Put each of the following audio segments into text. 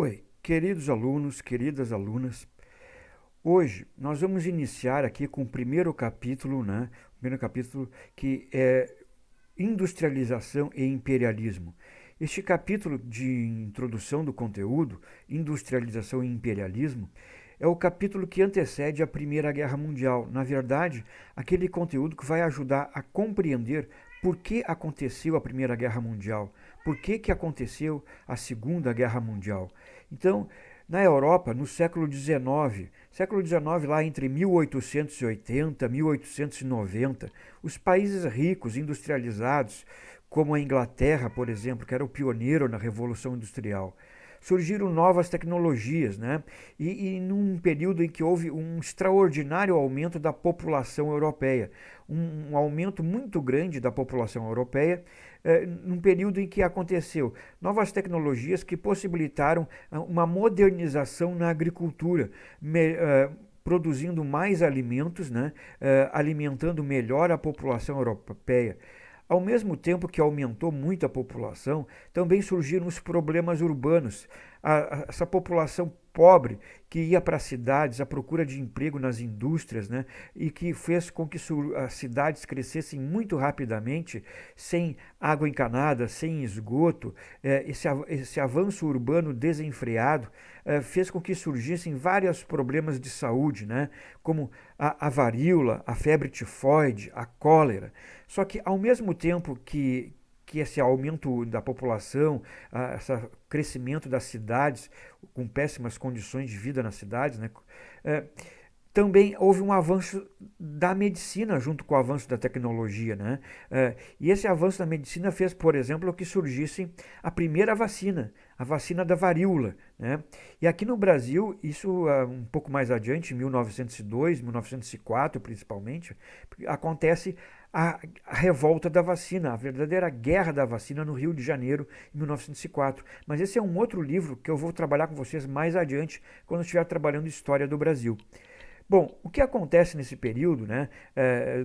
Oi, queridos alunos, queridas alunas. Hoje nós vamos iniciar aqui com o primeiro capítulo, né? O primeiro capítulo que é Industrialização e Imperialismo. Este capítulo de introdução do conteúdo, Industrialização e Imperialismo, é o capítulo que antecede a Primeira Guerra Mundial. Na verdade, aquele conteúdo que vai ajudar a compreender por que aconteceu a Primeira Guerra Mundial, por que aconteceu a Segunda Guerra Mundial. Então, na Europa, no século XIX lá entre 1880 e 1890, os países ricos, industrializados, como a Inglaterra, por exemplo, que era o pioneiro na Revolução Industrial, surgiram novas tecnologias, né? E num período em que houve um extraordinário aumento da população europeia, um aumento muito grande da população europeia, num período em que aconteceu novas tecnologias que possibilitaram uma modernização na agricultura, produzindo mais alimentos, né? Alimentando melhor a população europeia. Ao mesmo tempo que aumentou muito a população, também surgiram os problemas urbanos. Essa população pobre que ia para as cidades à procura de emprego nas indústrias, né, e que fez com que as cidades crescessem muito rapidamente, sem água encanada, sem esgoto. Esse avanço urbano desenfreado fez com que surgissem vários problemas de saúde, né, como a varíola, a febre tifoide, a cólera. Só que, ao mesmo tempo que esse aumento da população, esse crescimento das cidades, com péssimas condições de vida nas cidades, né, também houve um avanço da medicina junto com o avanço da tecnologia, né? E esse avanço da medicina fez, por exemplo, que surgisse a primeira vacina, a vacina da varíola, né? E aqui no Brasil, isso um pouco mais adiante, em 1902, 1904 principalmente, acontece a revolta da vacina, a verdadeira guerra da vacina no Rio de Janeiro, em 1904. Mas esse é um outro livro que eu vou trabalhar com vocês mais adiante, quando eu estiver trabalhando História do Brasil. Bom, o que acontece nesse período, né,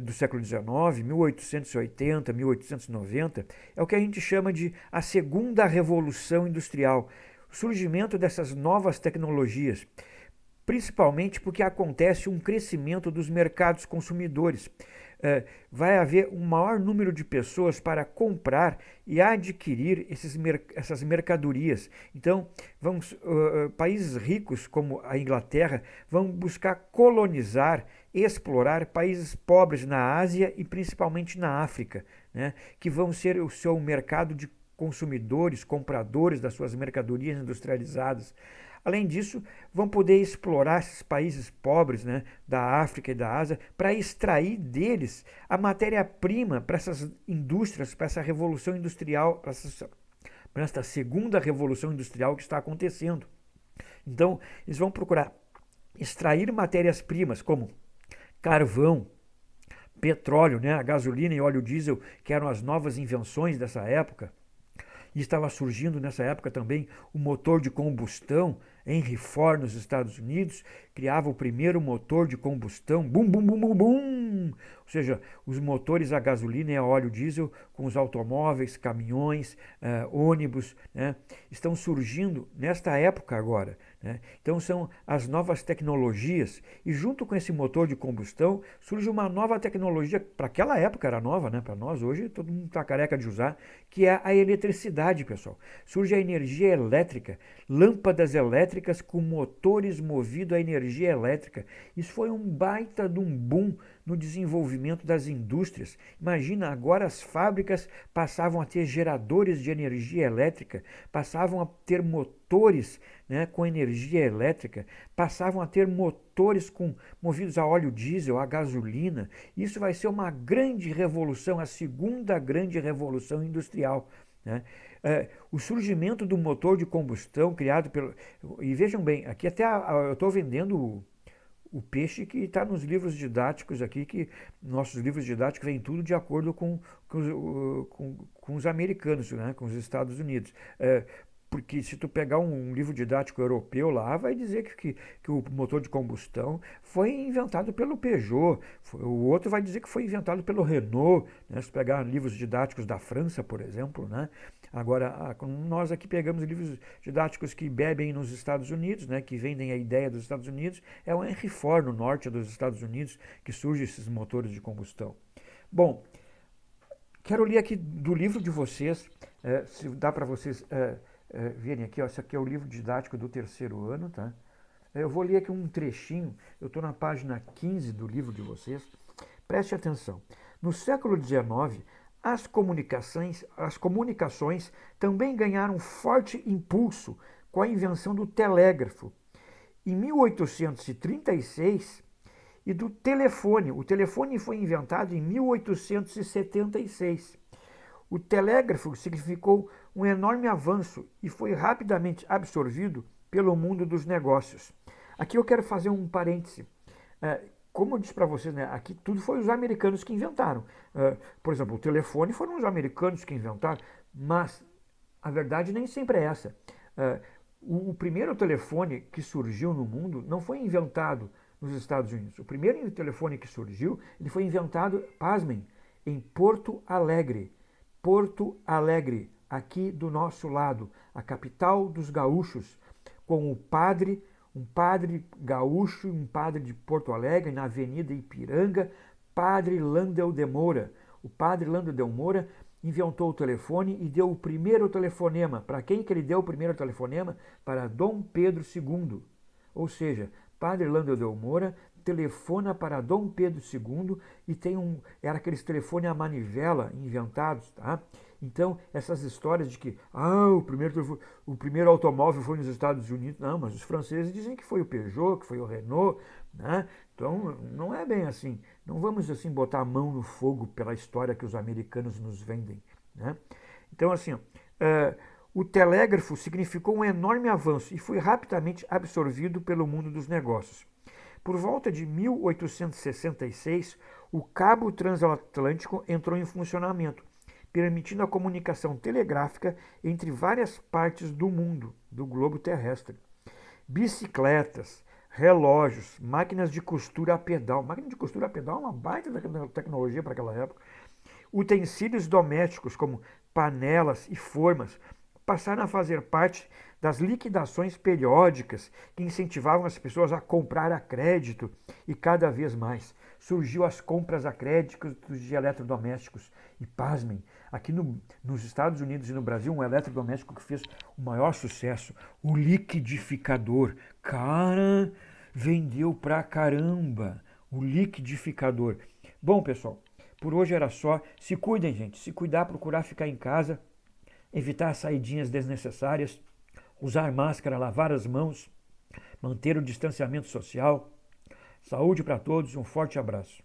do século XIX, 1880, 1890, é o que a gente chama de a Segunda Revolução Industrial, o surgimento dessas novas tecnologias, principalmente porque acontece um crescimento dos mercados consumidores. Vai haver um maior número de pessoas para comprar e adquirir essas mercadorias. Então, países ricos como a Inglaterra vão buscar colonizar, explorar países pobres na Ásia e principalmente na África, né, que vão ser o seu mercado de consumidores, compradores das suas mercadorias industrializadas. Além disso, vão poder explorar esses países pobres, né, da África e da Ásia para extrair deles a matéria-prima para essas indústrias, para essa revolução industrial, para esta segunda revolução industrial que está acontecendo. Então, eles vão procurar extrair matérias-primas como carvão, petróleo, né, a gasolina e óleo diesel, que eram as novas invenções dessa época. E estava surgindo nessa época também o motor de combustão. Henry Ford, nos Estados Unidos, criava o primeiro motor de combustão, bum, bum, bum, bum, bum. Ou seja, os motores a gasolina e a óleo diesel com os automóveis, caminhões, ônibus, né, estão surgindo nesta época agora, né? Então são as novas tecnologias e junto com esse motor de combustão surge uma nova tecnologia, para aquela época era nova, né? Para nós hoje todo mundo está careca de usar, que é a eletricidade, pessoal. Surge a energia elétrica, lâmpadas elétricas com motores movidos a energia elétrica. Isso foi um baita de um boom no desenvolvimento das indústrias. Imagina, agora as fábricas passavam a ter geradores de energia elétrica, passavam a ter motores, né, com energia elétrica, passavam a ter motores movidos a óleo diesel, a gasolina. Isso vai ser uma grande revolução, a segunda grande revolução industrial, né? O surgimento do motor de combustão criado pelo... E vejam bem, aqui até eu estou vendendo o peixe que está nos livros didáticos aqui, que nossos livros didáticos vêm tudo de acordo com os americanos, né, com os Estados Unidos. Porque se tu pegar um livro didático europeu lá, vai dizer que o motor de combustão foi inventado pelo Peugeot, o outro vai dizer que foi inventado pelo Renault, né? Se pegar livros didáticos da França, por exemplo, né? Agora, nós aqui pegamos livros didáticos que bebem nos Estados Unidos, né, que vendem a ideia dos Estados Unidos. É o Henry Ford, no norte dos Estados Unidos, que surgem esses motores de combustão. Bom, quero ler aqui do livro de vocês, se dá para vocês verem aqui, ó, esse aqui é o livro didático do terceiro ano, tá? Eu vou ler aqui um trechinho, eu estou na página 15 do livro de vocês. Preste atenção. No século XIX, as comunicações também ganharam forte impulso com a invenção do telégrafo. Em 1836, e do telefone. O telefone foi inventado em 1876. O telégrafo significou um enorme avanço e foi rapidamente absorvido pelo mundo dos negócios. Aqui eu quero fazer um parêntese. Como eu disse para vocês, né, aqui tudo foi os americanos que inventaram. Por exemplo, o telefone foram os americanos que inventaram, mas a verdade nem sempre é essa. O primeiro telefone que surgiu no mundo não foi inventado nos Estados Unidos. O primeiro telefone que surgiu, ele foi inventado, pasmem, em Porto Alegre. Porto Alegre, aqui do nosso lado, a capital dos gaúchos, com um padre gaúcho, um padre de Porto Alegre, na Avenida Ipiranga, Padre Landel de Moura. O Padre Landel de Moura inventou o telefone e deu o primeiro telefonema. Para quem que ele deu o primeiro telefonema? Para Dom Pedro II. Ou seja, Padre Landel de Moura telefona para Dom Pedro II e era aqueles telefones à manivela inventados, tá? Então, essas histórias de que o primeiro automóvel foi nos Estados Unidos, não, mas os franceses dizem que foi o Peugeot, que foi o Renault, né? Então, não é bem assim. Não vamos assim botar a mão no fogo pela história que os americanos nos vendem, né? Então, assim, o telégrafo significou um enorme avanço e foi rapidamente absorvido pelo mundo dos negócios. Por volta de 1866, o cabo transatlântico entrou em funcionamento, permitindo a comunicação telegráfica entre várias partes do mundo, do globo terrestre. Bicicletas, relógios, máquinas de costura a pedal. Máquina de costura a pedal é uma baita tecnologia para aquela época. Utensílios domésticos, como panelas e formas, passaram a fazer parte das liquidações periódicas que incentivavam as pessoas a comprar a crédito e cada vez mais surgiu as compras a crédito de eletrodomésticos. E pasmem, aqui nos Estados Unidos e no Brasil, um eletrodoméstico que fez o maior sucesso, o liquidificador. Cara, vendeu pra caramba o liquidificador. Bom, pessoal, por hoje era só. Se cuidem, gente. Se cuidar, procurar ficar em casa, evitar saidinhas desnecessárias, usar máscara, lavar as mãos, manter o distanciamento social. Saúde para todos, um forte abraço.